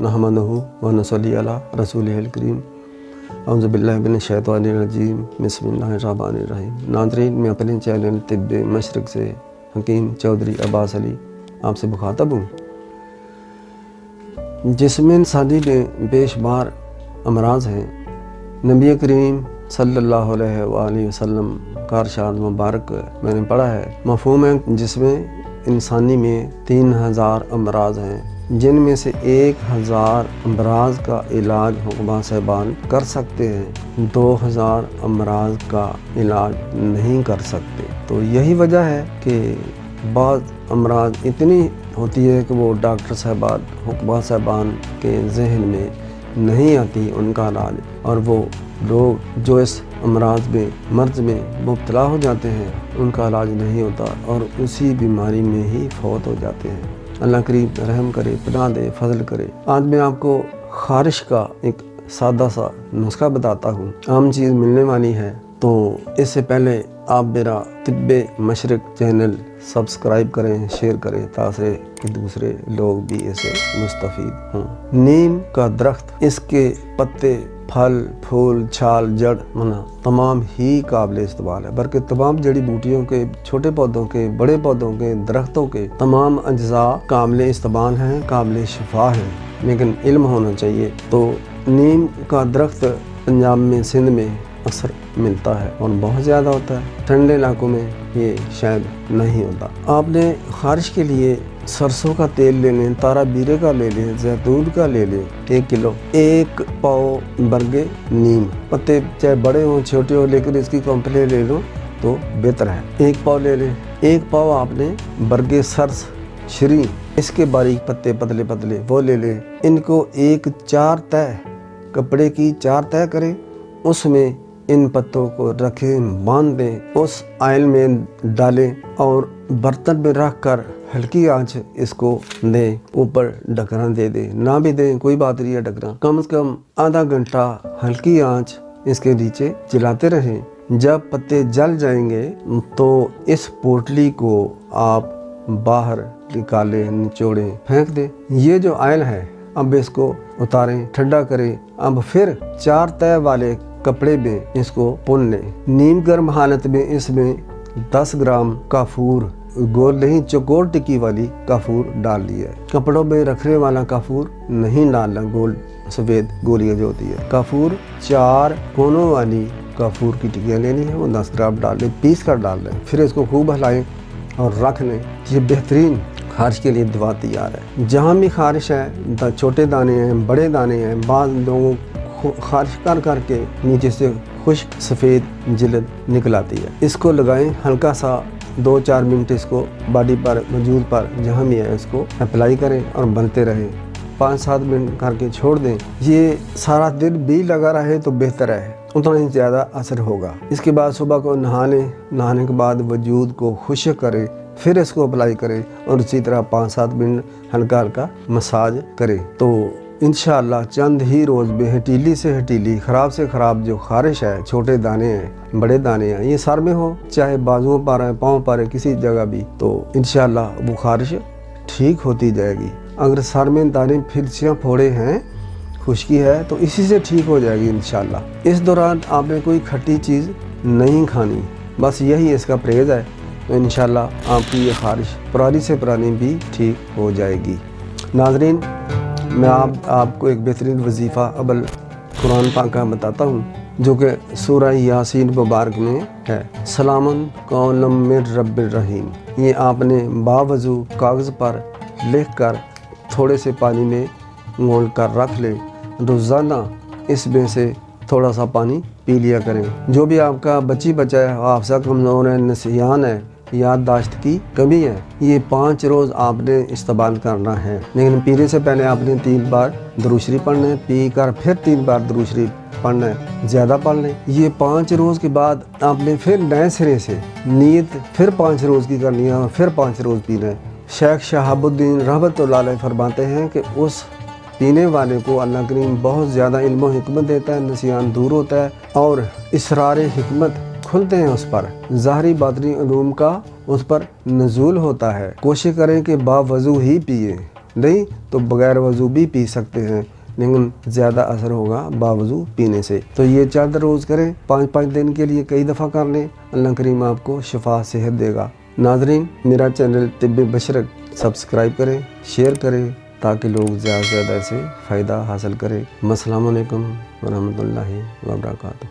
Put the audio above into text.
नहमदुहु व नसल्ली अला रसूलिहिल करीम। औज़ु बिल्लाहि मिनश शैतानिर रजीम। बिस्मिल्लाहिर्रहमानिर्रहीम। नाज़रीन, मैं अपने चैनल तिब्बे मशरिक़ से हकीम चौधरी अब्बास अली आपसे मुखातब हूँ। जिस्म इंसानी में बेशुमार अमराज हैं। नबी करीम सल्लल्लाहु अलैहि वसल्लम का इरशाद मुबारक मैंने पढ़ा है, मफ़हूम है जिसमें इंसानी में 3000 अमराज हैं, जिनमें से 1000 अमराज का इलाज हुक्मा साहिबान कर सकते हैं, 2000 अमराज का इलाज नहीं कर सकते। तो यही वजह है कि बाज़ अमराज इतनी होती है कि वो डॉक्टर साहिबान हुक्मा साहिबान के जहन में नहीं आती उनका इलाज, और वो लोग जो इस अमराज में मर्ज़ में मुब्तला हो जाते हैं उनका इलाज नहीं होता और उसी बीमारी में ही फौत हो जाते हैं। अल्लाह करीम रहम करे, पनाह दे, फजल करे। आज मैं आपको खारिश का एक सादा सा नुस्खा बताता हूँ। आम चीज़ मिलने वाली है, तो इससे पहले आप मेरा तिब्बे मशरिक़ चैनल सब्सक्राइब करें, शेयर करें, ताकि कि दूसरे लोग भी इससे मुस्तफ़ीद हों। नीम का दरख्त, इसके पत्ते, फल, फूल, छाल, जड़ मना तमाम ही काबिल इस्तेमाल है, बल्कि तमाम जड़ी बूटियों के, छोटे पौधों के, बड़े पौधों के, दरख्तों के तमाम अज्जा काबिल इस्तेमाल हैं, काबिल शिफा हैं, लेकिन इल्म होना चाहिए। तो नीम का दरख्त पंजाब में, सिंध में अक्सर मिलता है और बहुत ज़्यादा होता है। ठंडे इलाकों में ये शायद नहीं होता। आपने खारिश के लिए सरसों का तेल ले लें, तारा बीरे का ले लें, जैतून का ले लें 1 किलो, 1 पाव बरगे नीम, पत्ते चाहे बड़े हों छोटे हों, लेकिन इसकी कंपनी ले लो तो बेहतर है। 1 पाव ले लें। 1 पाव आपने बरगे सरस श्री, इसके बारीक पत्ते पतले पतले वो ले लें। इनको एक 4 तह कपड़े की 4 तह करें, उसमें इन पत्तों को रखें, बांध दें, उस आयल में डालें और बर्तन में रख कर हल्की आंच इसको दें, ऊपर ढकना दे दें, ना भी दें कोई बात नहीं है, ढकना कम से कम आधा घंटा हल्की आंच इसके नीचे जलाते रहें। जब पत्ते जल जाएंगे तो इस पोटली को आप बाहर निकालें, निचोड़ें, फेंक दें। ये जो आयल है अब इसको उतारें, ठंडा करें। अब फिर 4 तह वाले कपड़े में इसको पुन लें। नीम गर्म हालत में इसमें 10 ग्राम काफूर, गोल नहीं चौकोर टिक्की वाली काफूर डाल लिया है। कपड़ों में रखने वाला काफूर नहीं डालना, गोल सफ़ेद गोलियां जो होती है। काफूर 4 कोनों वाली काफूर की टिक्कियाँ लेनी है, वो 10 ग्राम डाल लें, पीस कर डाल लें, फिर इसको खूब हिलाएं और रख लें। ये बेहतरीन खारिश के लिए दवा तैयार है। जहाँ भी खारिश है, छोटे दाने हैं, बड़े दाने हैं, बाद लोगों खारिश कर करके नीचे से खुश्क सफ़ेद जिल्द निकल आती है, इसको लगाएं। हल्का सा 2-4 मिनट इसको बॉडी पर, वजूद पर जहाँ भी है इसको अप्लाई करें और बनते रहें। 5-7 मिनट करके छोड़ दें। ये सारा दिन भी लगा रहे तो बेहतर है, उतना ही ज़्यादा असर होगा। इसके बाद सुबह को नहा लें, नहाने के बाद वजूद को खुश्क करें, फिर इसको अप्लाई करें और इसी तरह 5-7 मिनट हल्का हल्का मसाज करें। तो इंशाअल्लाह चंद ही रोज़ में हटीली से हटीली, ख़राब से ख़राब जो खारिश है, छोटे दाने हैं, बड़े दाने हैं, ये सर में हो चाहे बाजुओं पर है, पाँव पर है, किसी जगह भी, तो इंशाअल्लाह वो खारिश ठीक होती जाएगी। अगर सर में दाने, फिरसियाँ, फोड़े हैं, खुश्की है, तो इसी से ठीक हो जाएगी इंशाअल्लाह। इस दौरान आपने कोई खट्टी चीज़ नहीं खानी, बस यही इसका परहेज़ है, तो इंशाअल्लाह आपकी ये खारिश पुरानी से पुरानी भी ठीक हो जाएगी। नाज़रीन, मैं आपको एक बेहतरीन वजीफ़ा अबल कुरान पाक का बताता हूँ, जो कि सूरह यासीन मुबारक में है। सलामुन कौलम मिर रब्बिर रहीम। ये आपने बावजू कागज़ पर लिख कर थोड़े से पानी में घोल कर रख लें। रोज़ाना इसमें से थोड़ा सा पानी पी लिया करें। जो भी आपका बच्ची बच्चा है, हाफ़ज़ा कमज़ोर है, नसियान है, याददाश्त की कमी है, ये 5 रोज़ आपने इस्तेमाल करना है। लेकिन पीने से पहले आपने 3 बार दुरूद शरीफ पढ़ना है, पी कर फिर 3 बार दुरूद शरीफ पढ़ना है, ज़्यादा पढ़ लें। ये 5 रोज़ के बाद आपने फिर नए सिरे से नीयत फिर 5 रोज़ की करनी है और फिर 5 रोज़ पीना है। शेख शहाबुद्दीन रहमतुल्लाह अलैह फरमाते हैं कि उस पीने वाले को अल्लाह करीम बहुत ज़्यादा इल्म और हिकमत देता है, नसियान दूर होता है और इसरार हिकमत खुलते हैं उस पर, ज़ाहरी बातनी उलूम का उस पर नज़ूल होता है। कोशिश करें कि बावजू ही पिए, نہیں تو بغیر وضو بھی پی سکتے ہیں، لیکن زیادہ اثر ہوگا باوضو پینے سے۔ تو یہ 4 روز کریں، 5 دن کے لیے کئی دفعہ کر لیں، اللہ کریم آپ کو شفا صحت دے گا۔ ناظرین، میرا چینل طب بشرت سبسکرائب کریں، شیئر کریں تاکہ لوگ زیادہ سے زیادہ سے فائدہ حاصل کریں۔ السلام علیکم ورحمۃ اللہ وبرکاتہ۔